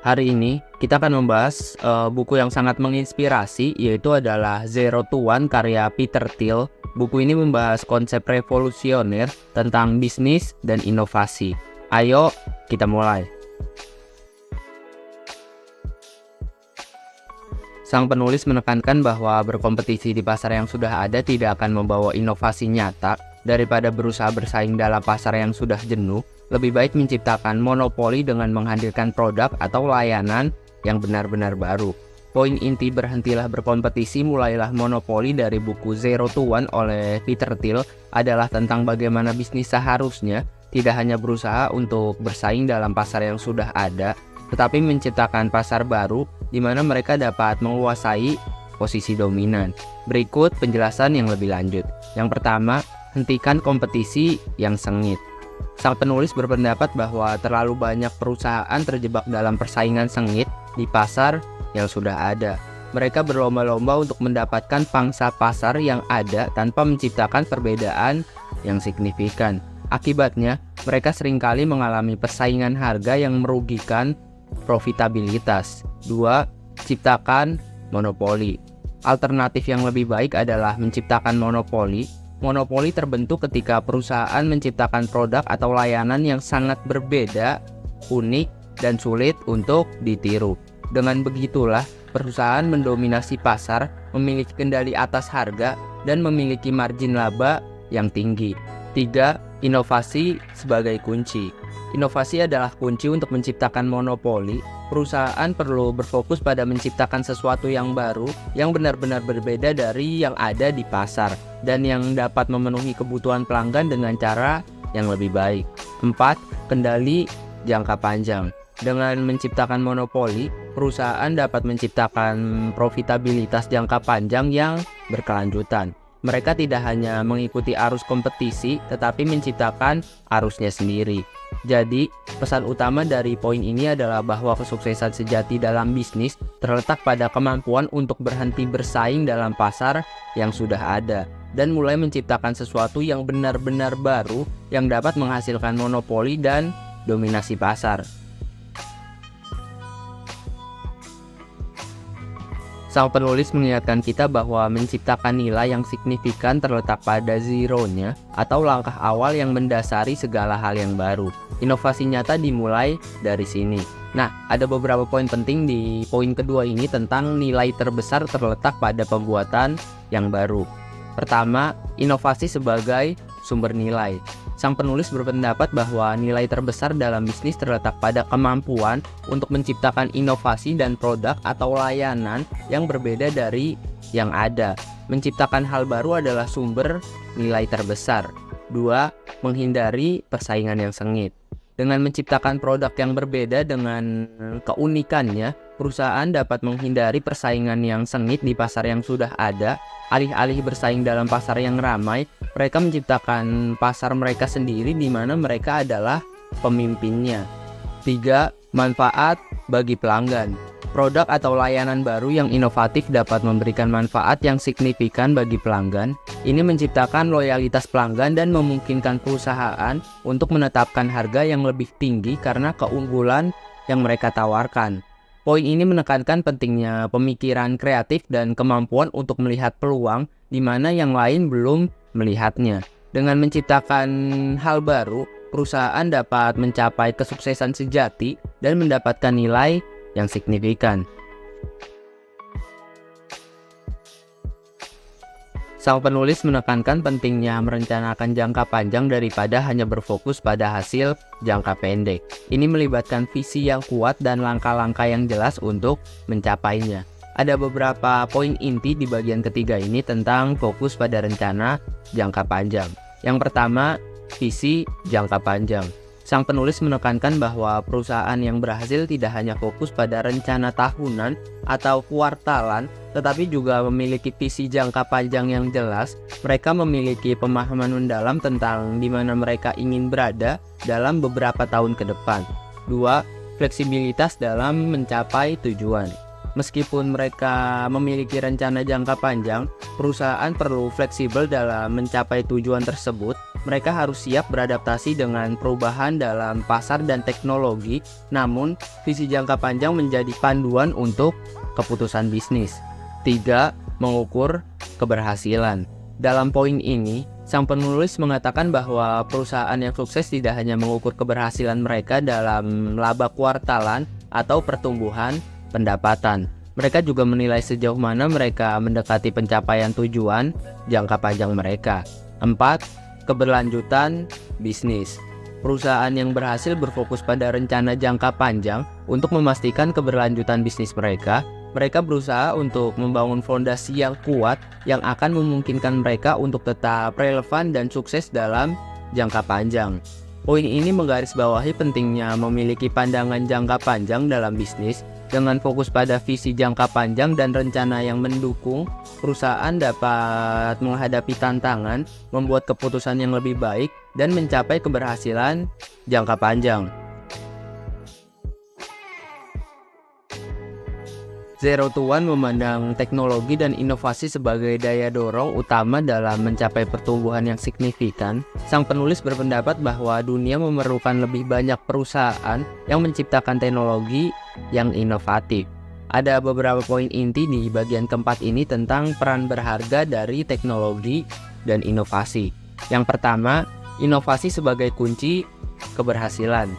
Hari ini kita akan membahas buku yang sangat menginspirasi, yaitu adalah Zero to One karya Peter Thiel. Buku ini membahas konsep revolusioner tentang bisnis dan inovasi. Ayo kita mulai. Sang penulis menekankan bahwa berkompetisi di pasar yang sudah ada tidak akan membawa inovasi nyata. Daripada berusaha bersaing dalam pasar yang sudah jenuh, lebih baik menciptakan monopoli dengan menghadirkan produk atau layanan yang benar-benar baru. Poin inti berhentilah berkompetisi, mulailah monopoli dari buku Zero to One oleh Peter Thiel adalah tentang bagaimana bisnis seharusnya tidak hanya berusaha untuk bersaing dalam pasar yang sudah ada, tetapi menciptakan pasar baru di mana mereka dapat menguasai posisi dominan. Berikut penjelasan yang lebih lanjut. Yang pertama, hentikan kompetisi yang sengit. Sang penulis berpendapat bahwa terlalu banyak perusahaan terjebak dalam persaingan sengit di pasar yang sudah ada. Mereka berlomba-lomba untuk mendapatkan pangsa pasar yang ada tanpa menciptakan perbedaan yang signifikan. Akibatnya, mereka seringkali mengalami persaingan harga yang merugikan profitabilitas. 2. Ciptakan monopoli. Alternatif yang lebih baik adalah menciptakan monopoli. Monopoli terbentuk ketika perusahaan menciptakan produk atau layanan yang sangat berbeda, unik, dan sulit untuk ditiru. Dengan begitulah, perusahaan mendominasi pasar, memiliki kendali atas harga, dan memiliki margin laba yang tinggi. 3. Inovasi sebagai kunci. Inovasi adalah kunci untuk menciptakan monopoli. Perusahaan perlu berfokus pada menciptakan sesuatu yang baru, yang benar-benar berbeda dari yang ada di pasar, dan yang dapat memenuhi kebutuhan pelanggan dengan cara yang lebih baik. 4. Kendali jangka panjang. Dengan menciptakan monopoli, perusahaan dapat menciptakan profitabilitas jangka panjang yang berkelanjutan. Mereka tidak hanya mengikuti arus kompetisi, tetapi menciptakan arusnya sendiri. Jadi, pesan utama dari poin ini adalah bahwa kesuksesan sejati dalam bisnis terletak pada kemampuan untuk berhenti bersaing dalam pasar yang sudah ada, dan mulai menciptakan sesuatu yang benar-benar baru yang dapat menghasilkan monopoli dan dominasi pasar. Sang penulis mengingatkan kita bahwa menciptakan nilai yang signifikan terletak pada zero-nya atau langkah awal yang mendasari segala hal yang baru. Inovasi nyata dimulai dari sini. Nah, ada beberapa poin penting di poin kedua ini tentang nilai terbesar terletak pada pembuatan yang baru. Pertama, inovasi sebagai sumber nilai. Sang penulis berpendapat bahwa nilai terbesar dalam bisnis terletak pada kemampuan untuk menciptakan inovasi dan produk atau layanan yang berbeda dari yang ada. Menciptakan hal baru adalah sumber nilai terbesar. 2. Menghindari persaingan yang sengit. Dengan menciptakan produk yang berbeda dengan keunikannya, perusahaan dapat menghindari persaingan yang sengit di pasar yang sudah ada. Alih-alih bersaing dalam pasar yang ramai, mereka menciptakan pasar mereka sendiri di mana mereka adalah pemimpinnya. 3. Manfaat bagi pelanggan. Produk atau layanan baru yang inovatif dapat memberikan manfaat yang signifikan bagi pelanggan. Ini menciptakan loyalitas pelanggan dan memungkinkan perusahaan untuk menetapkan harga yang lebih tinggi karena keunggulan yang mereka tawarkan. Poin ini menekankan pentingnya pemikiran kreatif dan kemampuan untuk melihat peluang di mana yang lain belum melihatnya. Dengan menciptakan hal baru, perusahaan dapat mencapai kesuksesan sejati dan mendapatkan nilai yang signifikan. Sang penulis menekankan pentingnya merencanakan jangka panjang daripada hanya berfokus pada hasil jangka pendek. Ini melibatkan visi yang kuat dan langkah-langkah yang jelas untuk mencapainya. Ada beberapa poin inti di bagian ketiga ini tentang fokus pada rencana jangka panjang. Yang pertama, visi jangka panjang. Sang penulis menekankan bahwa perusahaan yang berhasil tidak hanya fokus pada rencana tahunan atau kuartalan, tetapi juga memiliki visi jangka panjang yang jelas. Mereka memiliki pemahaman mendalam tentang di mana mereka ingin berada dalam beberapa tahun ke depan. 2. Fleksibilitas dalam mencapai tujuan. Meskipun mereka memiliki rencana jangka panjang, perusahaan perlu fleksibel dalam mencapai tujuan tersebut. mereka harus siap beradaptasi dengan perubahan dalam pasar dan teknologi, namun visi jangka panjang menjadi panduan untuk keputusan bisnis. 3. Mengukur keberhasilan. Dalam poin ini, sang penulis mengatakan bahwa perusahaan yang sukses tidak hanya mengukur keberhasilan mereka dalam laba kuartalan atau pertumbuhan pendapatan. Mereka juga menilai sejauh mana mereka mendekati pencapaian tujuan jangka panjang mereka. 4. Keberlanjutan bisnis. Perusahaan yang berhasil berfokus pada rencana jangka panjang untuk memastikan keberlanjutan bisnis mereka. Mereka berusaha untuk membangun fondasi yang kuat yang akan memungkinkan mereka untuk tetap relevan dan sukses dalam jangka panjang. Poin ini menggarisbawahi pentingnya memiliki pandangan jangka panjang dalam bisnis. Dengan fokus pada visi jangka panjang dan rencana yang mendukung, perusahaan dapat menghadapi tantangan, membuat keputusan yang lebih baik, dan mencapai keberhasilan jangka panjang. Zero to One memandang teknologi dan inovasi sebagai daya dorong utama dalam mencapai pertumbuhan yang signifikan. Sang penulis berpendapat bahwa dunia memerlukan lebih banyak perusahaan yang menciptakan teknologi yang inovatif. Ada beberapa poin inti di bagian keempat ini tentang peran berharga dari teknologi dan inovasi. Yang pertama, inovasi sebagai kunci keberhasilan.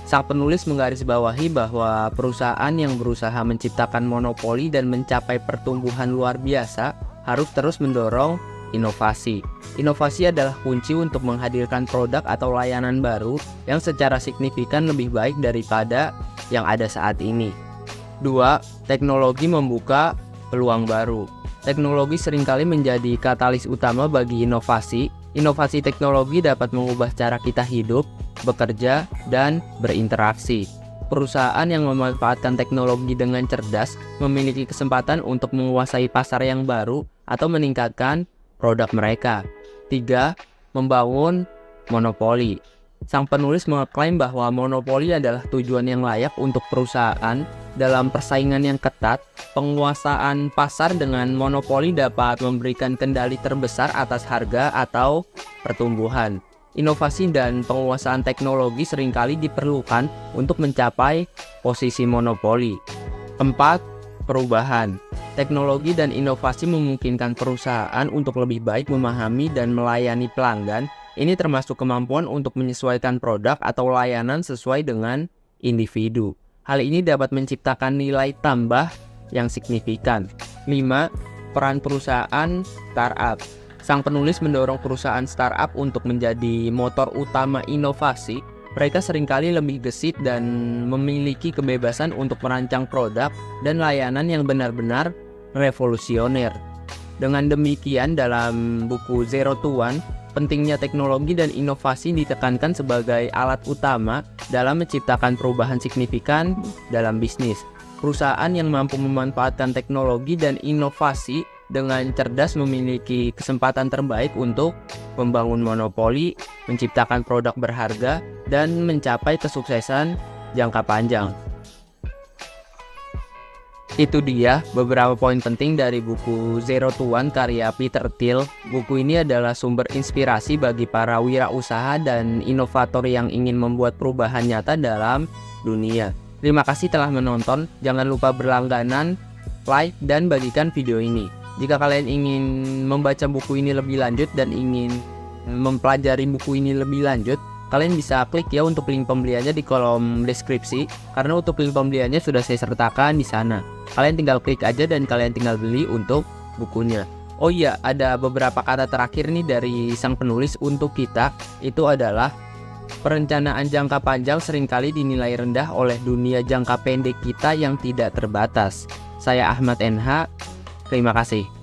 Sang penulis menggarisbawahi bahwa perusahaan yang berusaha menciptakan monopoli dan mencapai pertumbuhan luar biasa harus terus mendorong inovasi. Inovasi adalah kunci untuk menghadirkan produk atau layanan baru yang secara signifikan lebih baik daripada yang ada saat ini. 2. Teknologi membuka peluang baru. Teknologi seringkali menjadi katalis utama bagi inovasi. Inovasi teknologi dapat mengubah cara kita hidup, bekerja, dan berinteraksi. Perusahaan yang memanfaatkan teknologi dengan cerdas memiliki kesempatan untuk menguasai pasar yang baru atau meningkatkan produk mereka. 3. Membangun monopoli. Sang penulis mengklaim bahwa monopoli adalah tujuan yang layak untuk perusahaan. Dalam persaingan yang ketat, penguasaan pasar dengan monopoli dapat memberikan kendali terbesar atas harga atau pertumbuhan. Inovasi dan penguasaan teknologi seringkali diperlukan untuk mencapai posisi monopoli. 4. Perubahan. Teknologi dan inovasi memungkinkan perusahaan untuk lebih baik memahami dan melayani pelanggan. Ini termasuk kemampuan untuk menyesuaikan produk atau layanan sesuai dengan individu. Hal ini dapat menciptakan nilai tambah yang signifikan. 5. Peran perusahaan startup. Sang penulis mendorong perusahaan startup untuk menjadi motor utama inovasi. Mereka seringkali lebih gesit dan memiliki kebebasan untuk merancang produk dan layanan yang benar-benar revolusioner. Dengan demikian, dalam buku Zero to One, pentingnya teknologi dan inovasi ditekankan sebagai alat utama dalam menciptakan perubahan signifikan dalam bisnis. Perusahaan yang mampu memanfaatkan teknologi dan inovasi dengan cerdas memiliki kesempatan terbaik untuk membangun monopoli, menciptakan produk berharga, dan mencapai kesuksesan jangka panjang. Itu dia beberapa poin penting dari buku Zero to One karya Peter Thiel. Buku ini adalah sumber inspirasi bagi para wirausaha dan inovator yang ingin membuat perubahan nyata dalam dunia. Terima kasih telah menonton. Jangan lupa berlangganan, like, dan bagikan video ini. Jika kalian ingin membaca buku ini lebih lanjut dan ingin mempelajari buku ini lebih lanjut, kalian bisa klik ya untuk link pembeliannya di kolom deskripsi, karena untuk link pembeliannya sudah saya sertakan di sana. Kalian tinggal klik aja dan kalian tinggal beli untuk bukunya. Oh iya, ada beberapa kata terakhir nih dari sang penulis untuk kita. Itu adalah perencanaan jangka panjang seringkali dinilai rendah oleh dunia jangka pendek kita yang tidak terbatas. Saya Ahmad NH, terima kasih.